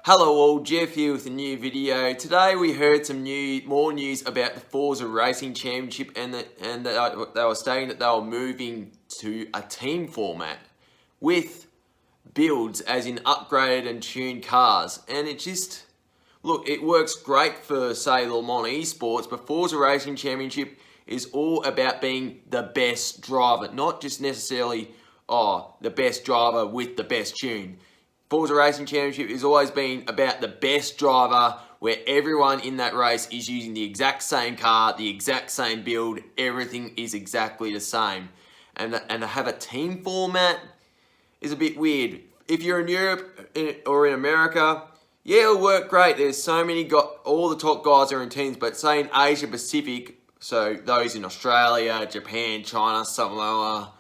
Hello all, Jeff here with a new video. Today we heard some more news about the Forza Racing Championship and they were stating that they were moving to a team format with builds as in upgraded and tuned cars. And it just, look, it works great for say Le Mans Esports, but Forza Racing Championship is all about being the best driver, not just necessarily, the best driver with the best tune. Forza Racing Championship has always been about the best driver, where everyone in that race is using the exact same car, the exact same build, everything is exactly the same. And to have a team format is a bit weird. If you're in Europe or in America, yeah, it'll work great. There's so many, all the top guys are in teams, but say in Asia Pacific, so those in Australia, Japan, China, Samoa,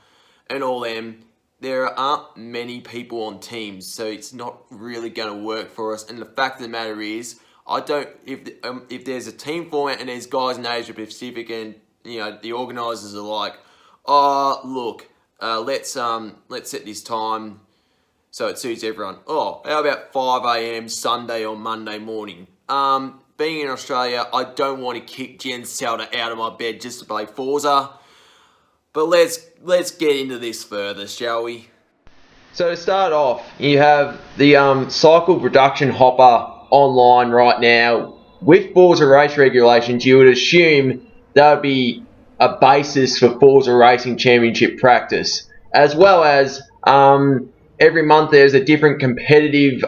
and all them, there aren't many people on teams, so it's not really going to work for us. And the fact of the matter is, if there's a team format and there's guys in Asia Pacific, and the organisers are like, look, let's set this time so it suits everyone. How about 5 AM Sunday or Monday morning? Being in Australia, I don't want to kick Jen Selder out of my bed just to play Forza. But let's get into this further, shall we? So to start off, you have the cycle production hopper online right now. With Forza race regulations, you would assume that would be a basis for Forza Racing Championship practice, as well as every month there's a different competitive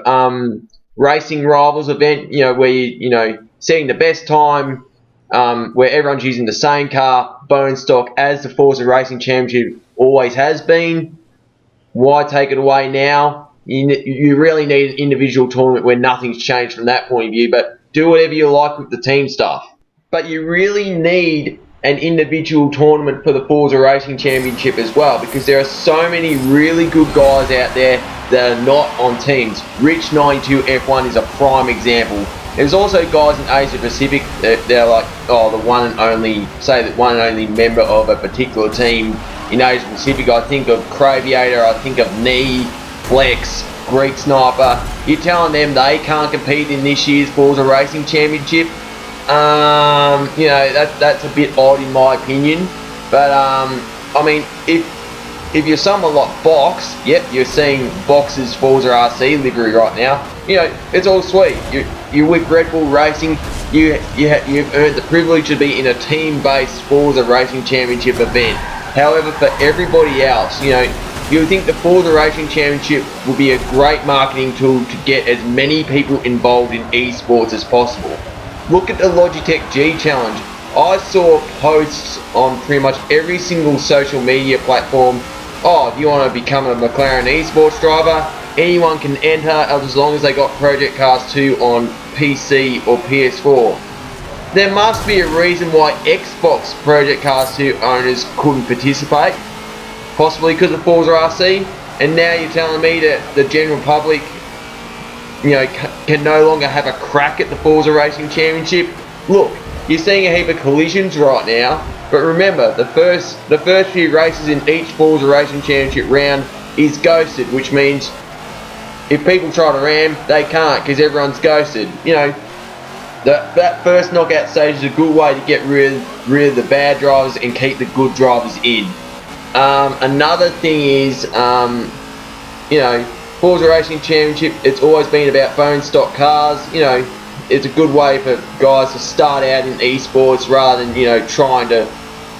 racing rivals event. Where you setting the best time. Where everyone's using the same car, bone stock, as the Forza Racing Championship always has been. Why take it away now? You really need an individual tournament where nothing's changed from that point of view, but do whatever you like with the team stuff. But you really need an individual tournament for the Forza Racing Championship as well, because there are so many really good guys out there that are not on teams. Rich92 F1 is a prime example. There's also guys in Asia Pacific that they're like, the one and only member of a particular team in Asia Pacific. I think of Craviator, I think of Knee, Flex, Greek Sniper. You're telling them they can't compete in this year's Forza Racing Championship? That's a bit odd in my opinion. But if you're someone like Box, yep, you're seeing Box's ForzaRC livery right now. It's all sweet. You're with Red Bull Racing. You've earned the privilege to be in a team-based Forza Racing Championship event. However, for everybody else, you would think the Forza Racing Championship would be a great marketing tool to get as many people involved in esports as possible. Look at the Logitech G Challenge. I saw posts on pretty much every single social media platform. If you want to become a McLaren esports driver, anyone can enter as long as they got Project Cars 2 on PC or PS4. There must be a reason why Xbox Project Cars 2 owners couldn't participate. Possibly because of Forza RC. And now you're telling me that the general public can no longer have a crack at the Forza Racing Championship. Look, you're seeing a heap of collisions right now, but remember, the first few races in each Forza Racing Championship round is ghosted, which means if people try to ram, they can't because everyone's ghosted. That first knockout stage is a good way to get rid of the bad drivers and keep the good drivers in. Another thing is, Forza Racing Championship, it's always been about bone stock cars. It's a good way for guys to start out in esports rather than, trying to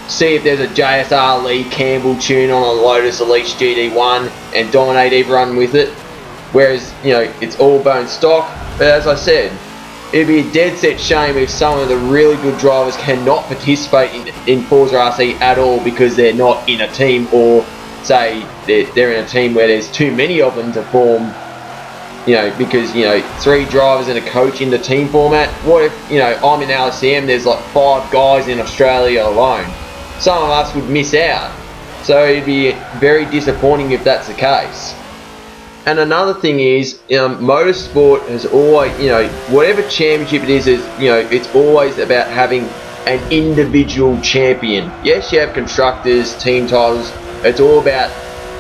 see if there's a JSR Lee Campbell tune on a Lotus Elite GD1 and dominate everyone with it. Whereas, it's all bone stock. But as I said, it'd be a dead set shame if some of the really good drivers cannot participate in Forza RC at all because they're not in a team, or say they're in a team where there's too many of them to form, because 3 drivers and a coach in the team format. What if I'm in LSEM, there's like 5 guys in Australia alone? Some of us would miss out, so it'd be very disappointing if that's the case. And another thing is, motorsport has always, whatever championship it is, it's always about having an individual champion. Yes, you have constructors, team titles. It's all about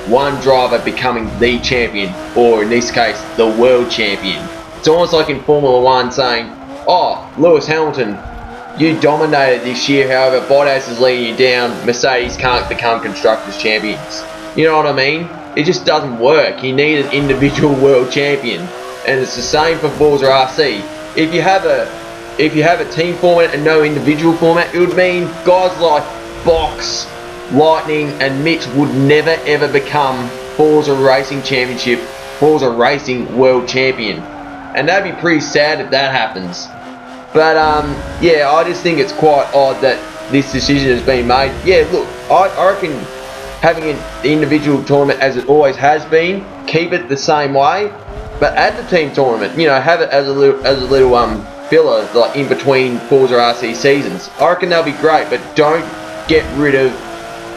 one driver becoming the champion, or in this case, the world champion. It's almost like in Formula 1 saying, oh, Lewis Hamilton, you dominated this year, however, Bottas is leading you down, Mercedes can't become Constructors' Champions. You know what I mean? It just doesn't work. You need an individual world champion. And it's the same for Forza RC. If you have a team format and no individual format, it would mean guys like Box, Lightning and Mitch would never ever become Forza Racing Championship, Forza Racing World Champion. And that'd be pretty sad if that happens. But yeah, I just think it's quite odd that this decision has been made. Yeah, look, I reckon having an individual tournament as it always has been, keep it the same way, but add the team tournament. You know, have it as a little filler, like in between Forza RC seasons. I reckon that'll be great, but don't get rid of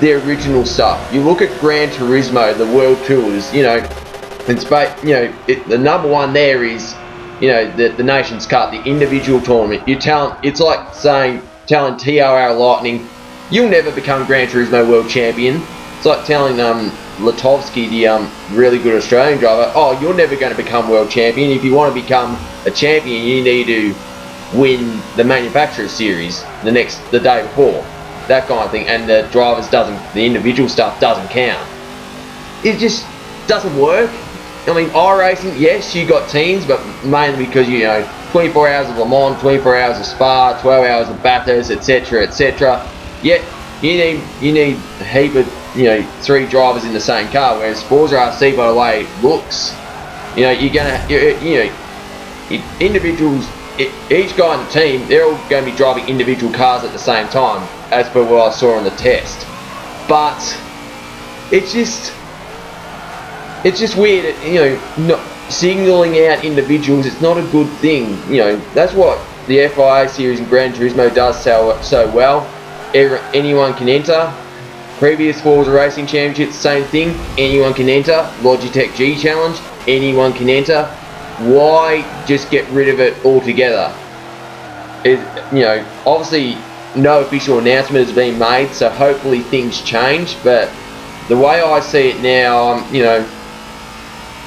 the original stuff. You look at Gran Turismo, the World Tours. You know, the number one there is, you know, the Nations Cup, the individual tournament. It's like telling TRR Lightning, you'll never become Gran Turismo World Champion. It's like telling Latovsky, the really good Australian driver, oh, you're never going to become World Champion. If you want to become a champion, you need to win the Manufacturers Series the day before. That kind of thing. And the individual stuff doesn't count. It just doesn't work. I mean, iRacing, yes, you got teams, but mainly because, you know, 24 hours of Le Mans, 24 hours of Spa, 12 hours of Bathurst, etc., etc. Yet you need a heap of, you know, 3 drivers in the same car. Whereas Forza RC, by the way it looks, you know, individuals, each guy in the team, they're all going to be driving individual cars at the same time, as per what I saw on the test. But it's just weird, you know, not singling out individuals. It's not a good thing. You know, that's what the FIA series in Gran Turismo does so well. Anyone can enter. Previous Forza Racing Championship, same thing. Anyone can enter. Logitech G Challenge, anyone can enter. Why just get rid of it altogether? You know, obviously no official announcement has been made, so hopefully things change. But the way I see it now,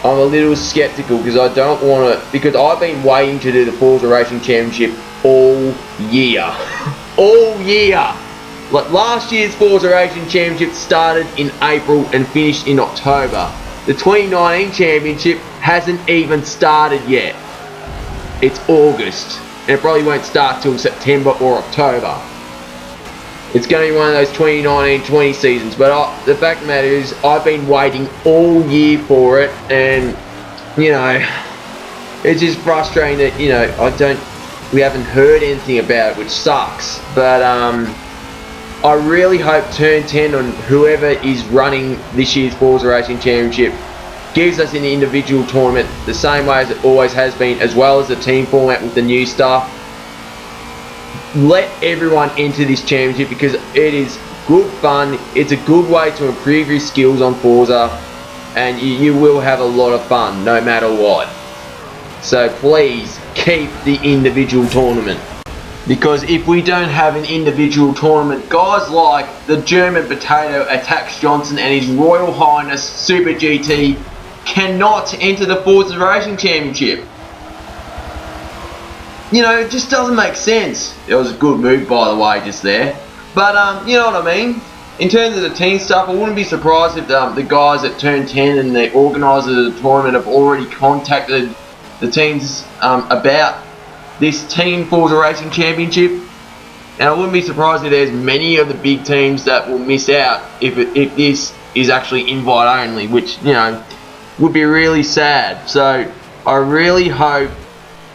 I'm a little skeptical, because I don't want to, because I've been waiting to do the Forza Racing Championship all year. All year. Like last year's Forza Racing Championship started in April and finished in October. The 2019 Championship hasn't even started yet. It's August, and it probably won't start till September or October. It's going to be one of those 2019-20 seasons, but the fact of the matter is, I've been waiting all year for it, and, you know, it's just frustrating that, you know, we haven't heard anything about it, which sucks. But I really hope Turn 10 on whoever is running this year's Forza Racing Championship gives us an individual tournament the same way as it always has been, as well as the team format with the new stuff. Let everyone enter this championship, because it is good fun. It's a good way to improve your skills on Forza, and you will have a lot of fun no matter what. So please keep the individual tournament, because if we don't have an individual tournament, guys like the German Potato Attacks Johnson and His Royal Highness Super GT cannot enter the Forza Racing Championship. You know, it just doesn't make sense. It was a good move, by the way, just there. But, you know what I mean? In terms of the team stuff, I wouldn't be surprised if the guys at Turn 10 and the organisers of the tournament have already contacted the teams about this Team Forza Racing Championship. And I wouldn't be surprised if there's many of the big teams that will miss out if this is actually invite only, which, you know, would be really sad. So I really hope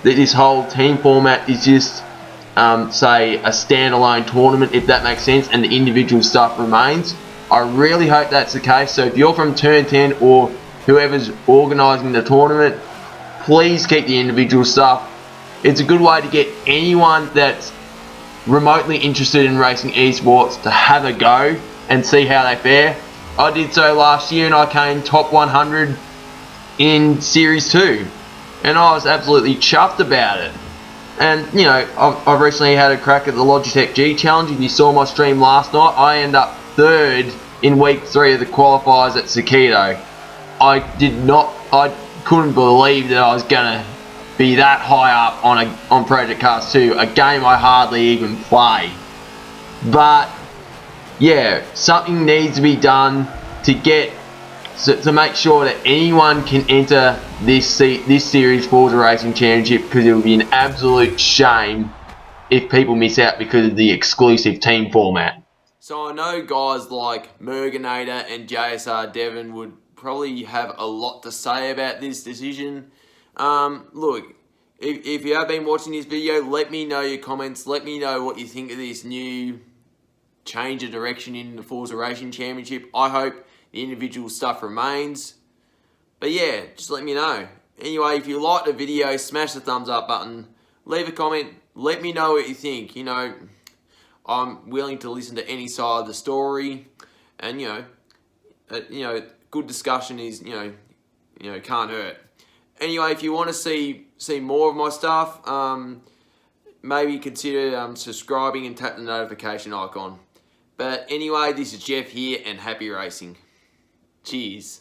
that this whole team format is just, say, a standalone tournament, if that makes sense, and the individual stuff remains. I really hope that's the case. So if you're from Turn 10 or whoever's organising the tournament, please keep the individual stuff. It's a good way to get anyone that's remotely interested in racing esports to have a go and see how they fare. I did so last year, and I came top 100 in Series 2. And I was absolutely chuffed about it. And, you know, I've recently had a crack at the Logitech G Challenge. If you saw my stream last night, I ended up 3rd in week 3 of the qualifiers at Sakito. I couldn't believe that I was going to be that high up on Project Cars 2, a game I hardly even play. But yeah, something needs to be done to make sure that anyone can enter this series Forza Racing Championship, because it would be an absolute shame if people miss out because of the exclusive team format. So I know guys like Merginator and JSR Devon would probably have a lot to say about this decision. Look, if you have been watching this video, let me know your comments. Let me know what you think of this new change of direction in the Forza Racing Championship. I hope the individual stuff remains. But yeah, just let me know. Anyway, if you liked the video, smash the thumbs up button. Leave a comment. Let me know what you think. You know, I'm willing to listen to any side of the story. And, you know, good discussion is, you know, can't hurt. Anyway, if you want to see more of my stuff, maybe consider subscribing and tap the notification icon. But anyway, this is Jeff here, and happy racing. Cheers.